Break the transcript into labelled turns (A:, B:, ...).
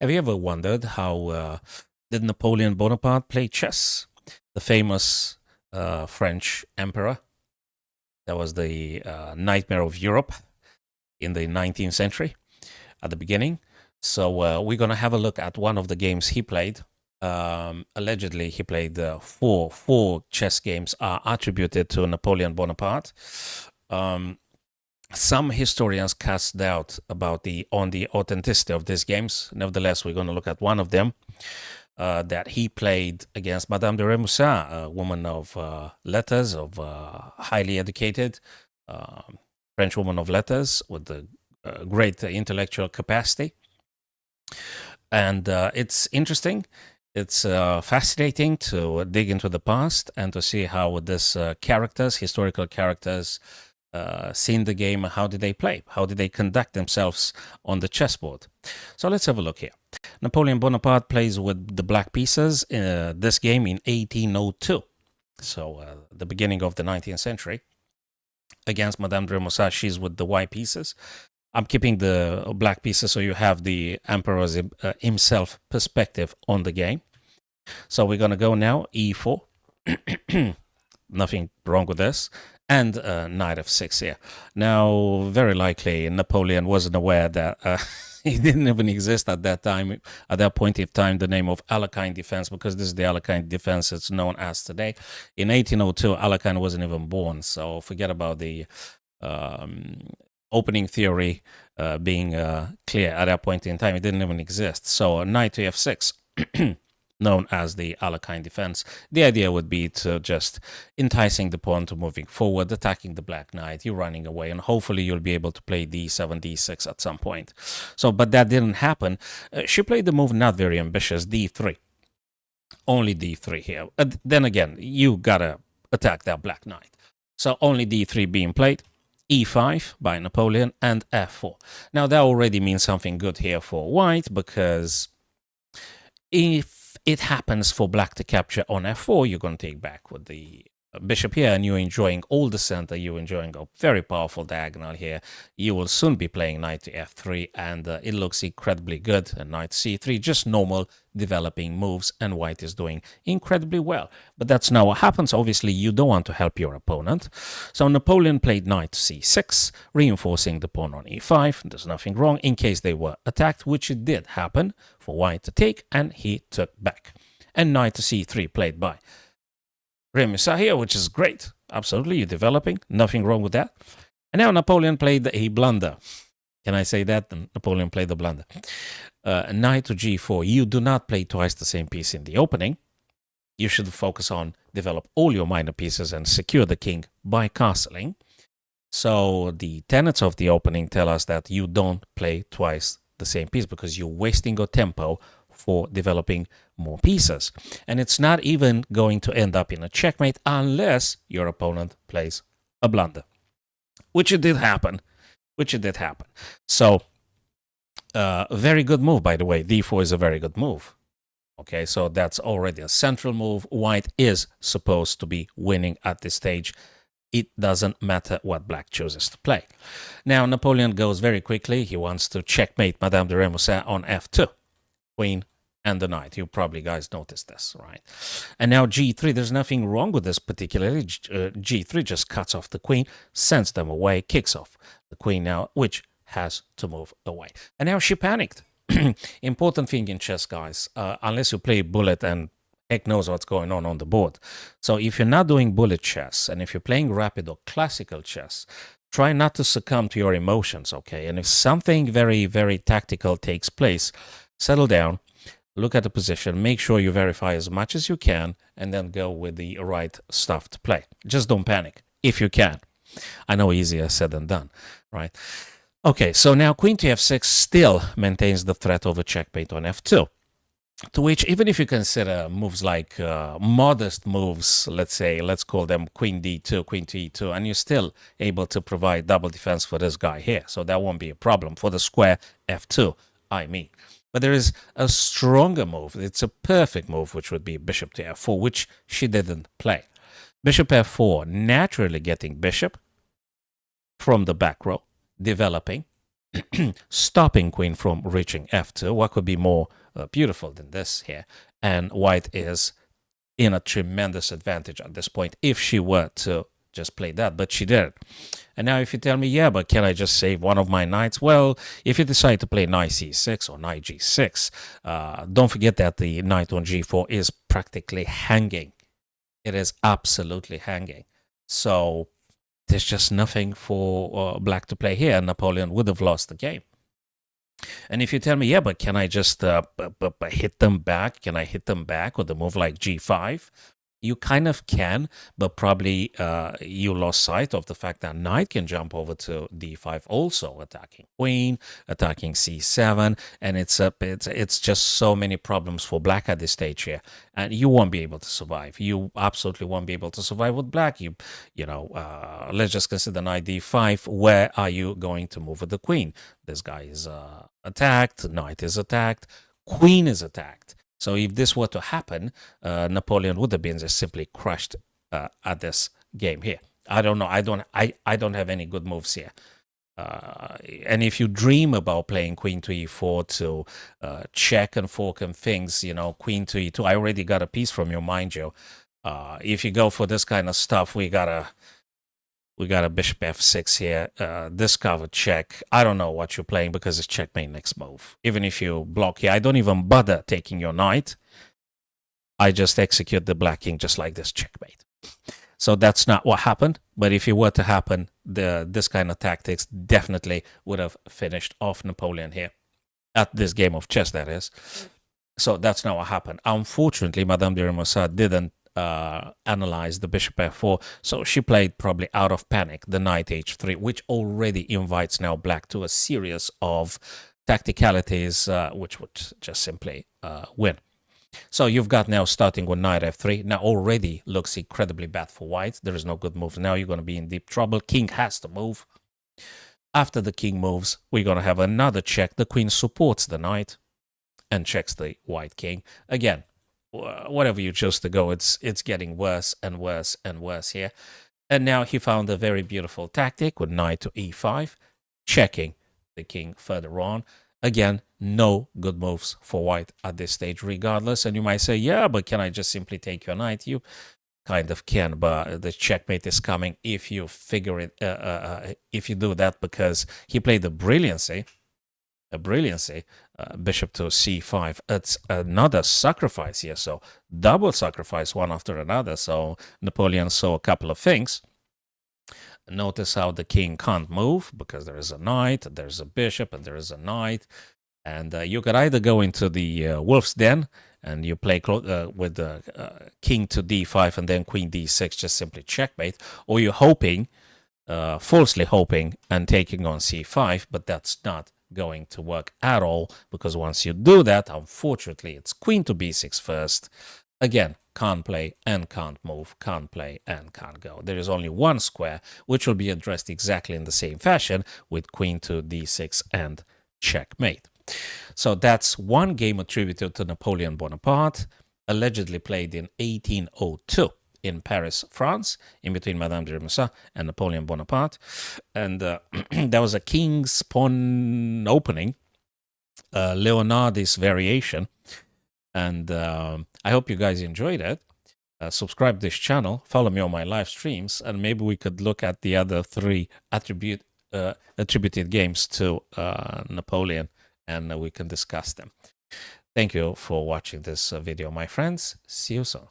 A: Have you ever wondered how did Napoleon Bonaparte play chess? The famous French emperor that was the nightmare of Europe in the 19th century at the beginning. So we're going to have a look at one of the games he played. Allegedly, he played four chess games are attributed to Napoleon Bonaparte. Some historians cast doubt about the authenticity of these games. Nevertheless, we're going to look at one of them that he played against Madame de Remusat, a woman of letters, of highly educated French woman of letters with a great intellectual capacity. And it's interesting. It's fascinating to dig into the past and to see how this historical characters, seen the game, how did they play? How did they conduct themselves on the chessboard? So let's have a look here. Napoleon Bonaparte plays with the black pieces in this game in 1802. So the beginning of the 19th century. Against Madame de Remusat, she's with the white pieces. I'm keeping the black pieces so you have the emperor's himself perspective on the game. So we're going to go now, e4. Nothing wrong with this. And knight f6 here. Now, very likely Napoleon wasn't aware that he didn't even exist at that time, at that point in time, the name of Alekhine defense, because this is the Alekhine defense it's known as today. In 1802, Alekhine wasn't even born, so forget about the opening theory being clear at that point in time. It didn't even exist. So knight to f6. Known as the Alekhine defense. The idea would be to just enticing the pawn to moving forward, attacking the black knight, you running away, and hopefully you'll be able to play d7, d6 at some point. So, but that didn't happen. She played the move not very ambitious, d3. Only d3 here. Then again, you gotta attack that black knight. So only d3 being played. e5 by Napoleon and f4. Now that already means something good here for white, because if it happens for black to capture on f4, you're going to take back with the bishop here, and you're enjoying all the center. You're enjoying a very powerful diagonal here. You will soon be playing knight to f3, and it looks incredibly good. And knight c3, just normal developing moves, and white is doing incredibly well. But that's not what happens. Obviously, you don't want to help your opponent. So Napoleon played knight to c6, reinforcing the pawn on e5. There's nothing wrong in case they were attacked, which it did happen for white to take, and he took back. And knight to c3 played by Remusat here, which is great. Absolutely, you're developing. Nothing wrong with that. And now Napoleon played a blunder. Can I say that? Napoleon played the blunder. Knight to g4. You do not play twice the same piece in the opening. You should focus on develop all your minor pieces and secure the king by castling. So the tenets of the opening tell us that you don't play twice the same piece because you're wasting your tempo for developing more pieces. And it's not even going to end up in a checkmate unless your opponent plays a blunder, which it did happen. So a very good move, by the way. d4 is a very good move. Okay, so that's already a central move. White is supposed to be winning at this stage. It doesn't matter what black chooses to play. Now, Napoleon goes very quickly. He wants to checkmate Madame de Remusat on f2. Queen and the knight. You probably guys noticed this, right? And now g3, there's nothing wrong with this particularly. g3 just cuts off the queen, sends them away, kicks off the queen now, which has to move away. And now she panicked. Important thing in chess, guys, unless you play bullet and heck knows what's going on the board. So if you're not doing bullet chess, and if you're playing rapid or classical chess, try not to succumb to your emotions, okay? And if something very, very tactical takes place, settle down, look at the position, make sure you verify as much as you can, and then go with the right stuff to play. Just don't panic, if you can. I know easier said than done, right? Okay, so now queen to f6 still maintains the threat of a checkmate on f2. To which, even if you consider moves like modest moves, let's call them queen d2, queen to e2, and you're still able to provide double defense for this guy here. So that won't be a problem for the square f2, I mean. But there is a stronger move. It's a perfect move, which would be bishop to f4, which she didn't play. Bishop f4, naturally getting bishop from the back row, developing. stopping queen from reaching f2. What could be more beautiful than this here? And white is in a tremendous advantage at this point if she were to just play that, but she didn't. And now if you tell me, yeah, but can I just save one of my knights? Well, if you decide to play knight c6 or knight g6, don't forget that the knight on g4 is practically hanging. It is absolutely hanging. So there's just nothing for black to play here. Napoleon would have lost the game. And if you tell me, yeah, but can I just hit them back? Can I hit them back with a move like g5? You kind of can, but probably you lost sight of the fact that knight can jump over to d5 also, attacking queen, attacking c7, and it's just so many problems for black at this stage here, and you won't be able to survive. You absolutely won't be able to survive with black. Let's just consider knight d5. Where are you going to move with the queen? This guy is attacked, knight is attacked, queen is attacked. So if this were to happen, Napoleon would have been just simply crushed at this game here. I don't know. I don't have any good moves here. And if you dream about playing queen to e4 to check and fork and things, queen to e2, I already got a piece from you, mind you. If you go for this kind of stuff, we got a bishop f6 here, discover check. I don't know what you're playing because it's checkmate next move. Even if you block here, I don't even bother taking your knight. I just execute the black king just like this, checkmate. So that's not what happened. But if it were to happen, this kind of tactics definitely would have finished off Napoleon here. At this game of chess, that is. So that's not what happened. Unfortunately, Madame de Remusat didn't analyze the bishop f4, so she played probably out of panic the knight h3, which already invites now black to a series of tacticalities which would just simply win. So you've got now starting with knight f3. Now already looks incredibly bad for white. There is no good move. Now you're going to be in deep trouble. King has to move. After the king moves, we're going to have another check. The queen supports the knight and checks the white king. Again, whatever you choose to go, it's getting worse and worse and worse here. And now he found a very beautiful tactic with knight to e5, checking the king further on. Again, no good moves for white at this stage regardless. And you might say, yeah, but can I just simply take your knight? You kind of can, but the checkmate is coming if you figure it, if you do that, because he played a brilliancy, bishop to c5. It's another sacrifice here, so double sacrifice one after another. So Napoleon saw a couple of things. Notice how the king can't move because there is a knight, there's a bishop, and there is a knight. And you could either go into the wolf's den and you play with the king to d5 and then queen d6, just simply checkmate, or you're hoping, falsely hoping, and taking on c5, but that's not going to work at all, because once you do that, unfortunately, it's queen to b6 first. Again, can't play and can't move, can't play and can't go. There is only one square, which will be addressed exactly in the same fashion with queen to d6 and checkmate. So that's one game attributed to Napoleon Bonaparte, allegedly played in 1802 in Paris, France, in between Madame de Remusat and Napoleon Bonaparte. And there was a king's pawn opening, Leonardi's variation. And I hope you guys enjoyed it. Subscribe to this channel, follow me on my live streams, and maybe we could look at the other three attributed games to Napoleon, and we can discuss them. Thank you for watching this video, my friends. See you soon.